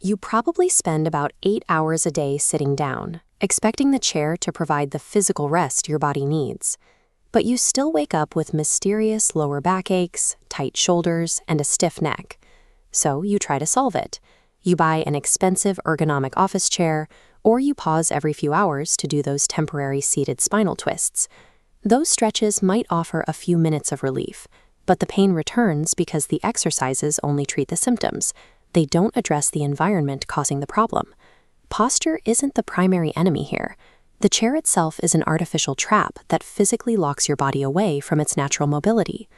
You probably spend about 8 hours a day sitting down, expecting the chair to provide the physical rest your body needs. But you still wake up with mysterious lower back aches, tight shoulders, and a stiff neck. So you try to solve it. You buy an expensive ergonomic office chair, or you pause every few hours to do those temporary seated spinal twists. Those stretches might offer a few minutes of relief, but the pain returns because the exercises only treat the symptoms. They don't address the environment causing the problem. Posture isn't the primary enemy here. The chair itself is an artificial trap that physically locks your body away from its natural mobility.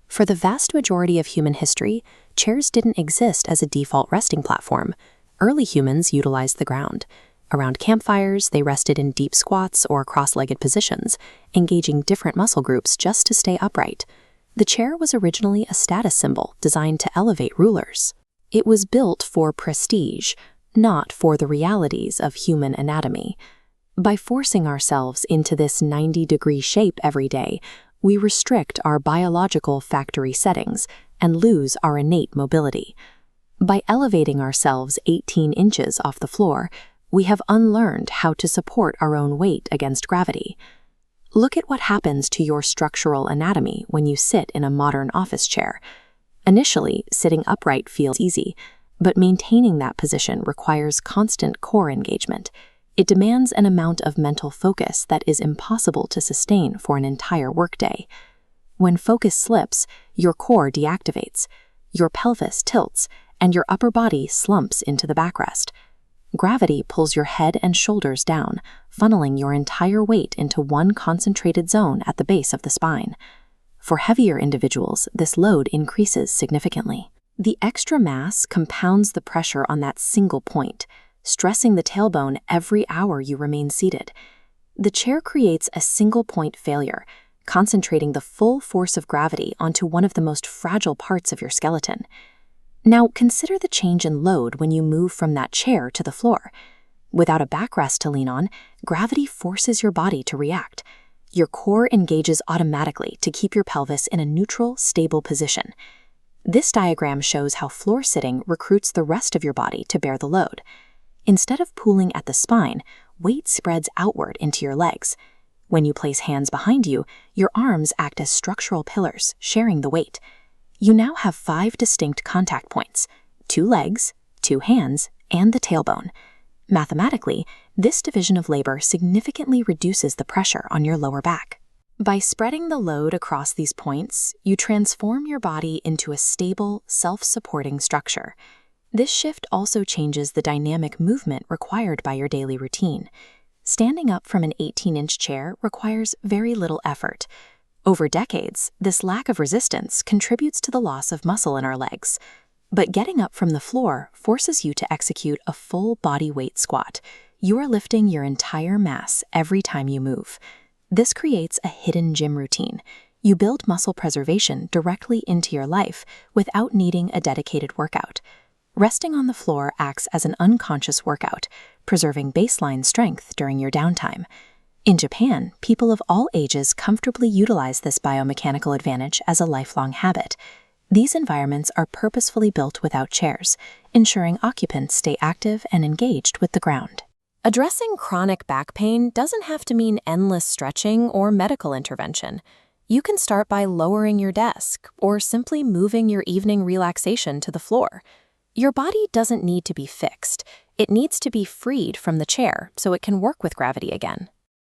For the vast majority of human history, chairs didn't exist as a default resting platform. Early humans utilized the ground. Around campfires, they rested in deep squats or cross-legged positions, engaging different muscle groups just to stay upright. The chair was originally a status symbol designed to elevate rulers. It was built for prestige, not for the realities of human anatomy. By forcing ourselves into this 90-degree shape every day, we restrict our biological factory settings and lose our innate mobility. By elevating ourselves 18 inches off the floor, we have unlearned how to support our own weight against gravity. Look at what happens to your structural anatomy when you sit in a modern office chair. Initially, sitting upright feels easy, but maintaining that position requires constant core engagement. It demands an amount of mental focus that is impossible to sustain for an entire workday. When focus slips, your core deactivates, your pelvis tilts, and your upper body slumps into the backrest. Gravity pulls your head and shoulders down, funneling your entire weight into one concentrated zone at the base of the spine. For heavier individuals, this load increases significantly. The extra mass compounds the pressure on that single point, stressing the tailbone every hour you remain seated. The chair creates a single-point failure, concentrating the full force of gravity onto one of the most fragile parts of your skeleton. Now, consider the change in load when you move from that chair to the floor. Without a backrest to lean on, gravity forces your body to react. Your core engages automatically to keep your pelvis in a neutral, stable position. This diagram shows how floor sitting recruits the rest of your body to bear the load. Instead of pulling at the spine, weight spreads outward into your legs. When you place hands behind you, your arms act as structural pillars, sharing the weight. You now have 5 distinct contact points: 2 legs, 2 hands, and the tailbone. Mathematically, this division of labor significantly reduces the pressure on your lower back. By spreading the load across these points, you transform your body into a stable, self-supporting structure. This shift also changes the dynamic movement required by your daily routine. Standing up from an 18-inch chair requires very little effort. Over decades, this lack of resistance contributes to the loss of muscle in our legs. But getting up from the floor forces you to execute a full body weight squat. You are lifting your entire mass every time you move. This creates a hidden gym routine. You build muscle preservation directly into your life without needing a dedicated workout. Resting on the floor acts as an unconscious workout, preserving baseline strength during your downtime. In Japan, people of all ages comfortably utilize this biomechanical advantage as a lifelong habit. These environments are purposefully built without chairs, ensuring occupants stay active and engaged with the ground. Addressing chronic back pain doesn't have to mean endless stretching or medical intervention. You can start by lowering your desk or simply moving your evening relaxation to the floor. Your body doesn't need to be fixed. It needs to be freed from the chair so it can work with gravity again.